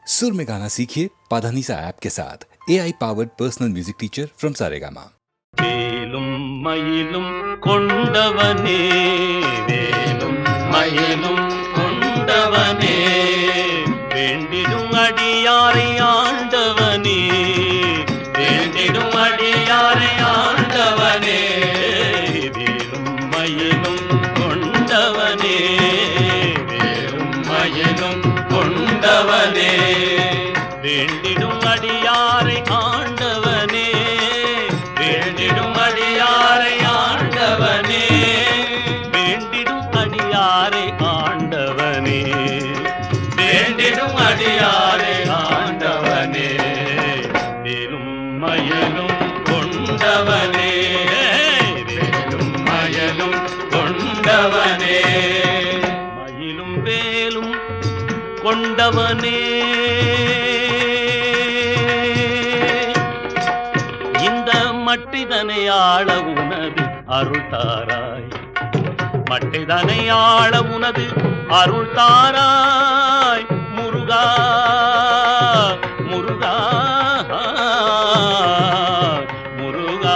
सुर में गाना सीखिए पाधानीसा ऐप के साथ AI powered personal music teacher from Saregama. வேலும் மயிலும் கொண்டவனே வேலும் மயிலும் கொண்டவனே வேண்டிடும் அடியாரை ஆண்டவனே வேண்டிடும் அடியாரை ஆண்டவனே வேலும் மயிலும் கொண்டவனே வேலும் மயிலும் கொண்டவனே வேண்டிடும் அடியாரை ஆண்டவனே வேண்டிடும் அடியாரை ஆண்டவனே வேண்டிடும் அடியாரை ஆண்டவனே வேண்டிடும் அடியாரை ஆண்டவனே வேலும் மயலும் கொண்டவனே வேலும் மயலும் கொண்டவனே மயிலும் வேலும் கொண்டவனே மட்டிதனை ஆள உனது அருள் தாராய் மட்டிதனை ஆள உனது அருள் தாராய் முருகா முருகா முருகா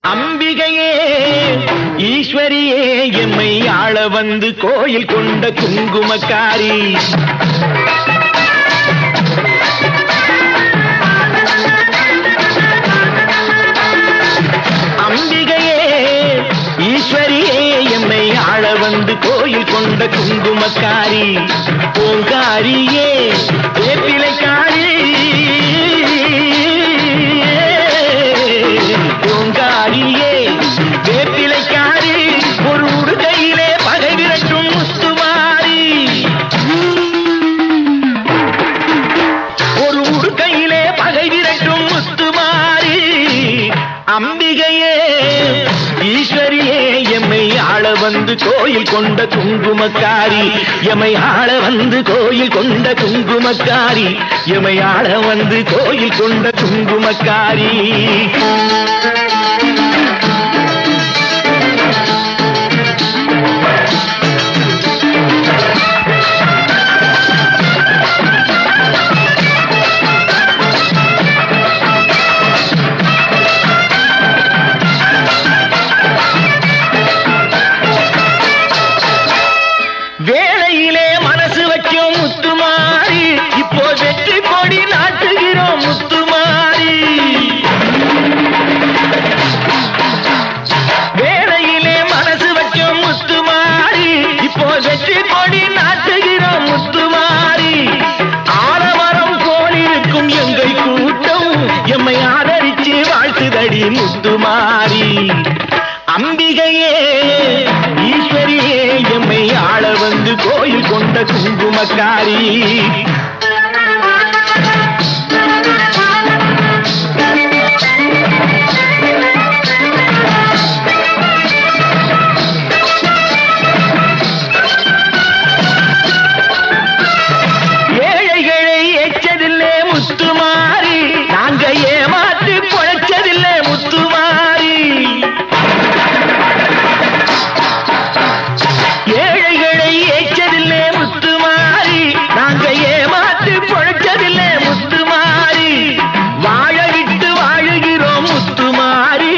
அம்பிகையே ஈஸ்வரியே எம்மை ஆள வந்து கோயில் கொண்ட குங்குமக்காரி. அம்பிகையே ஈஸ்வரியே எம்மை ஆள வந்து கோயில் கொண்ட குங்குமக்காரி. பூங்காரியே வேப்பிலைக்காரி. பூங்காரியே வேப்பிலைக்காரி. ஒரு உடுகையிலே பகை விரட்டும் முத்துமாரி. ஒரு உடுகையிலே பகை விரட்டும் முத்துமாரி. அம்பிகையே ஈஸ்வரியே எம்மை ஆள வந்து கோயில் கொண்ட குங்குமக்காரி. எம்மை ஆள வந்து கோயில் கொண்ட குங்குமக்காரி. எம்மை ஆள வந்து கோயில் கொண்ட குங்குமக்காரி. வேளையிலே மனசு வைக்கும் முத்துமாரி. இப்போ வெற்றி கொடி நாட்டுகிறோம் முத்துமாரி. வேளையிலே மனசு வைக்கும் முத்துமாரி. இப்போ வெற்றி கொடி நாட்டுகிறோம் முத்துமாரி. ஆலமரம் போலிருக்கும் எங்கள் கூட்டம் எம்மை ஆதரிச்சு வாழ்த்துதடி முத்துமாரி. அம்பிகையே ஈஸ்வரியே எம்மை ஆள வந்து கோயில் கொண்ட குங்குமக்காரி. ஏழைகளை எச்சதில்லை முத்துமாரி. நாங்க ஏமாற்றி பொழைச்சதில்லை முத்துமாரி. ஏழைகளை ஏச்சதில்லை முத்துமாரி. நாங்க ஏமாற்றி பொழைச்சதில்லை முத்துமாரி. வாழ விட்டு வாழுகிறோம் முத்துமாரி.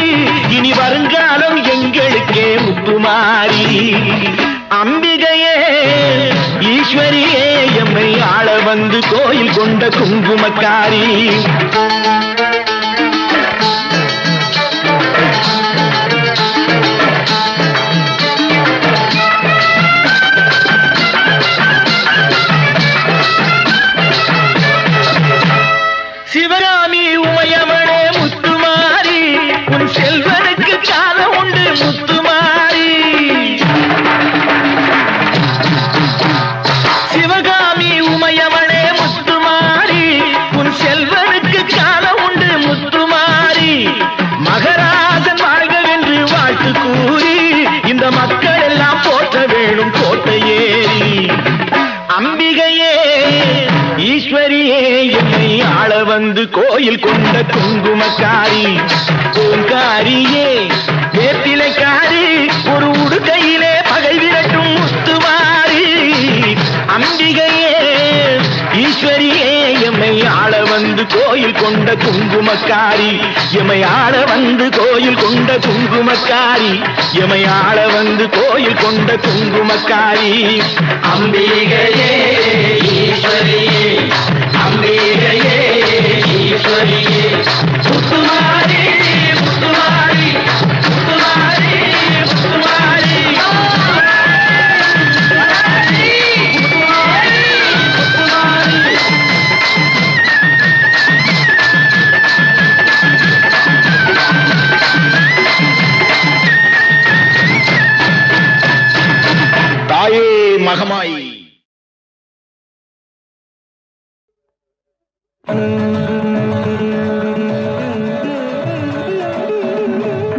இனி வருங்காலம் எங்களுக்கே முத்துமாரி. அம்பிகையே ஈஸ்வரியே எம்மை ஆள வந்து கோயில் கொண்ட குங்குமக்காரி. சிவகாமி உமையவனே முத்துமாரி. உன் செல்வனுக்கு காலம் உண்டு முத்துமாரி. சிவகாமி உமையவனே முத்துமாரி. உன் செல்வனுக்கு காலம் உண்டு முத்துமாரி. மகராஜன் வாழ்கவென்று வாழ்த்து கூறி இந்த மக்கள் எல்லாம் போற்ற வேணும் கோட்டை ஏறி. அம்பிகையே ஈஸ்வரியே எம்மை ஆள வந்து கோயில் கொண்ட குங்குமக்காரி. பூங்காரியே வேப்பிலைக்காரி. ஒரு உடுகையிலே பகை விரட்டும் முத்துமாரி. அம்பிகையே ஈஸ்வரியே எம்மை ஆள வந்து கோயில் கொண்ட குங்குமக்காரி. எம்மை ஆள வந்து கோயில் கொண்ட குங்குமக்காரி. எம்மை ஆள வந்து கோயில் கொண்ட குங்குமக்காரி. அம்பிகையே ஈஸ்வரியே. அம்பிகையே ஈஸ்வரியே. முத்துமாரி முத்துமாரி முத்துமாரி முத்துமாரி. தாயே மகமாய்.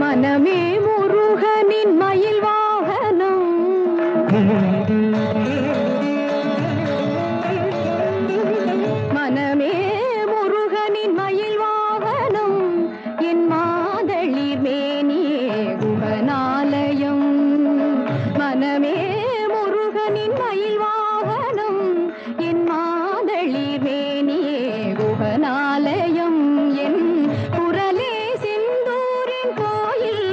மனமே முருகனின் மயில் வாகனம். மனமே முருகனின் மயில் வாகனம். என் மாதளிர் மேனியே குகனாலயம். மனமே முருகனின் மயில் வாகனம். என் மாதளிர் மேனியே குகனாலயம். என் குரலே செந்தூரின் கோயில்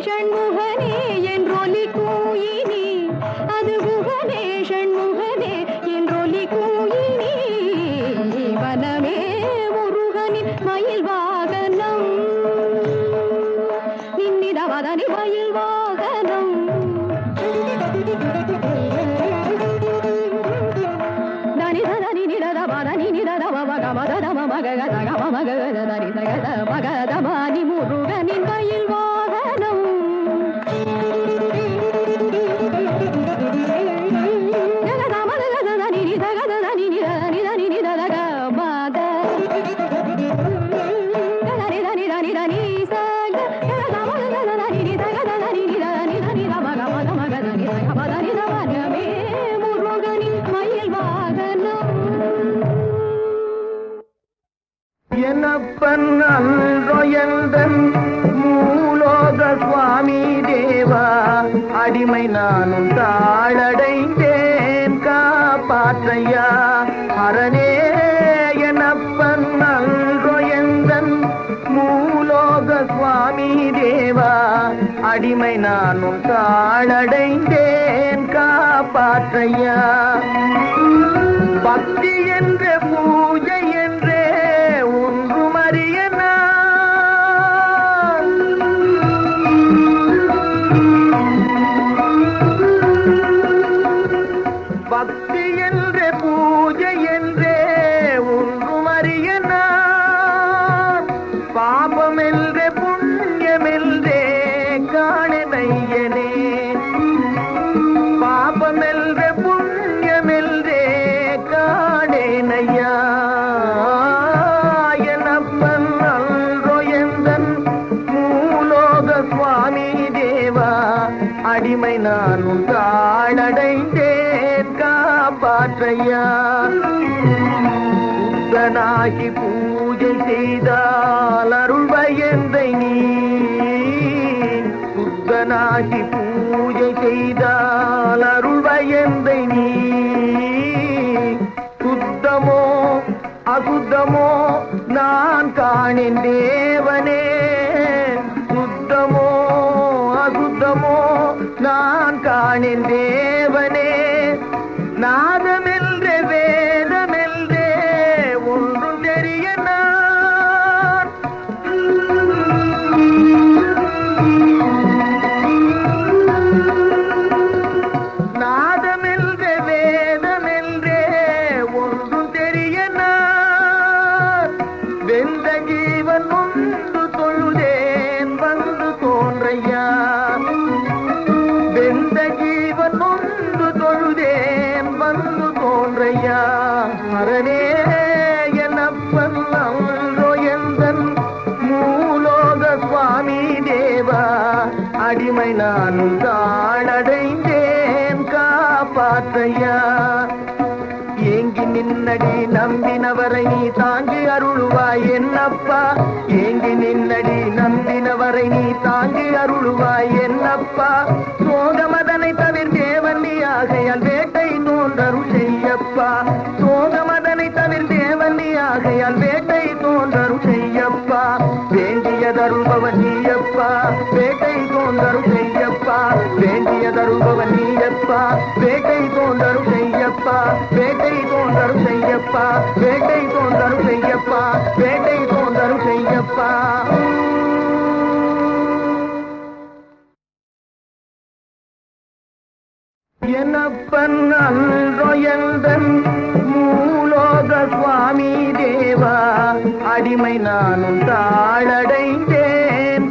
ஷண்முகனே என்றொலி கூயினி அது குகனே ஷண்முகனே என்றொலி கூயினி வனமே முருகனின் மயில் வாகனம் நின்னிதவதனி மயில் வாகனம் மகதமானி முருகனின் மயில் வாகனம் முருகனின் மயில் வாகனம் என்னப்பன் அன்றொயந்தன் மூலோக சுவாமி தேவா அடிமை நானும் தாளடைந்தேன் காப்பாற்றையா அரணே என்னப்பன் அன்றொயந்தன் மூலோக சுவாமி தேவா அடிமை நானும் தாளடைந்தேன் காப்பாற்றையா பக்தி என்ற பூஜை என்றே ஒன்றும் அறிய நான் பக்தி என்ற பூஜை என்றே ஒன்றும் அறிய நான் பாபம் என்ற புண்ணியம் என்றே காணமையனே பாபம் என்ற புண்ணியம் என்றே காணேனையா என்னப்பன் அன்றொயந்தன் மூலோக சுவாமி தேவா அடிமை நானும் தாளடைந்தேன் காப்பாற்றையா சுத்தனாகி பூஜை செய்தால் அருள்வயந்தை நீ சுத்தனாகி பூஜை செய்தால் அருள்வயந்தை நீ சுத்தமோ அசுத்தமோ நான் காணேன் தேவனே சுத்தமோ அசுத்தமோ நான் காணேன் தேவனே நாதமெல்றே வேதமெல்றே ஒன்றும் தெரிய நான் நாதமெல்றே வேதமெல்றே ஒன்றும் தெரிய நான் வெந்த ஜீவன் ஒன்று தொழுதேன் வந்து தோன்றையா வெந்த ஜீவன் ஒன்று தொழுதேன் வந்து தோன்றையா அரணே என்னப்பன் அன்றொயந்தன் மூலோக சுவாமி தேவா அடிமை நானும் தாளடைந்தேன் காப்பாற்றையா ஏங்கி நின்னடி நம்பினவரை நீ தாங்கி அருளுவாய் என்னப்பா ஏங்கி நின்னடி நம்பினவரை நீ தாங்கி அருளுவாய் என்னப்பா சோகமதனை தவிர்த்தேவன் நீ ஆகையால் வேட்டை தோன்றருள் செய்யப்பா சோகமதனை தவிர்த்தேவன் நீ ஆகையால் வேட்டை தோன்றருள் செய்யப்பா வேண்டியதருள்பவன் நீயப்பா வேட்டை தோன்றருள் செய்யப்பா வேண்டியதருள்பவன் நீயப்பா வேட்டை தோன்றருள் செய்யப்பா வேட்டை தோன்றருள் செய்யப்பா வேட்டை தோன்றருள் செய்யப்பா வேட்டை தோன்றருள் செய்யப்பா என்னப்பன் அன்றொயந்தன் மூலோக சுவாமி தேவா அடிமை நானும் தாளடைந்தேன்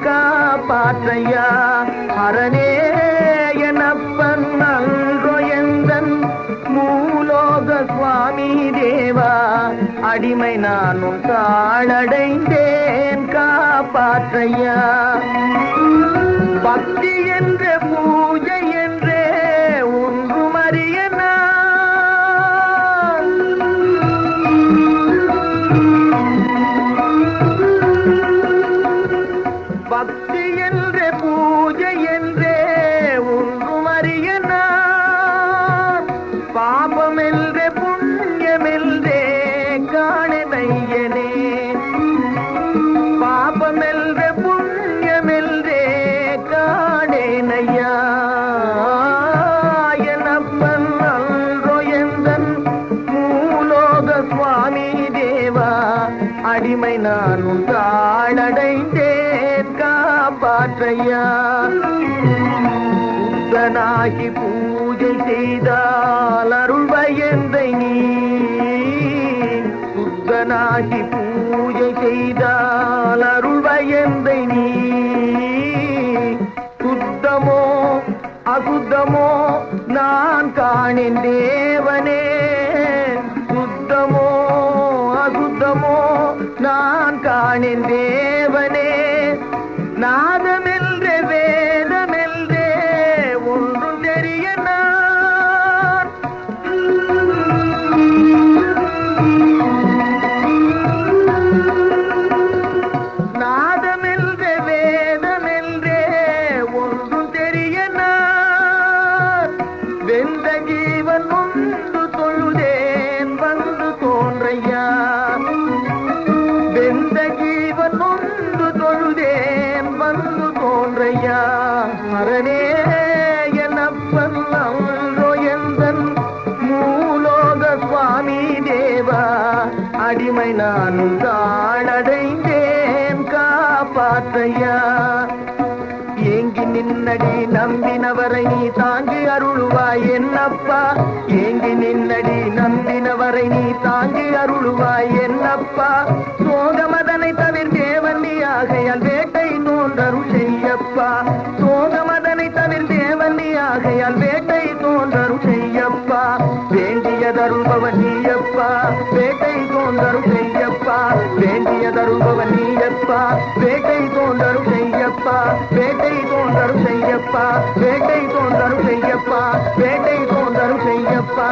காப்பாற்றையா அரணே என்னப்பன் அன்றொயந்தன் மூலோக சுவாமி தேவா அடிமை நானும் தாளடைந்தேன் காப்பாற்றையா பக்தி என்ற பூஜை என்றே ஒன்றும் அறிய நான் பக்தி என்ற பூஜை என்றே ஒன்றும் அறிய நான் பாபம் என்ற புண்ணியம் என்றே காணமையனே பாபம் என்ற புண்ணியம் என்றே காப்பாற்றையா சுத்தனாகி பூஜை செய்தால் அருள்வயந்தை நீ சுத்தனாகி பூஜை செய்தால் அருள்வயந்தை நீ சுத்தமோ அசுத்தமோ நான் காணேன் தேவனே சுத்தமோ அசுத்தமோ நான் காணேன் தேவனே நாதமெல்றே வேதமெல்றே ஒன்றும் தெரிய நான் நாதமெல்றே வேதமெல்றே ஒன்றும் தெரிய நான் வெந்த ஜீவன் ஒன்று தொழுதேன் வந்து தோன்றையா வெந்த ஜீவன் ஒன்று தொழுதேன் வந்து தோன்றையா மரணே என்னப்பன் அன்றோ எந்தன் மூலோக சுவாமி தேவா அடிமை நான் தாழடைந்தேன் காப்பாற்றையா ஏங்கி நின்னடி நம்பினவரை நீ தாங்கி அருளுவாய் என்னப்பா ஏங்கி நின்னடி நம்பினவரை நீ தாங்கி அருளுவாய் என்னப்பா சோகமதனை தவிர தேவன்னியாகையால் வேட்டை தோன்றருள் செய்யப்பா சோகமதனை தவிர தேவன்னியாகையால் வேட்டை தோன்றருள் செய்யப்பா வேண்டியதருள்பவன் நீயப்பா வேட்டை தோன்றருள் செய்யப்பா வேண்டியதருள்பவன் நீயப்பா வேட்டை தோன்றருள் செய்யப்பா வேட்டை தோன்றருள் செய்யப்பா வேட்டை தோன்றருள் செய்யப்பா வேட்டை தோன்றருள் செய்யப்பா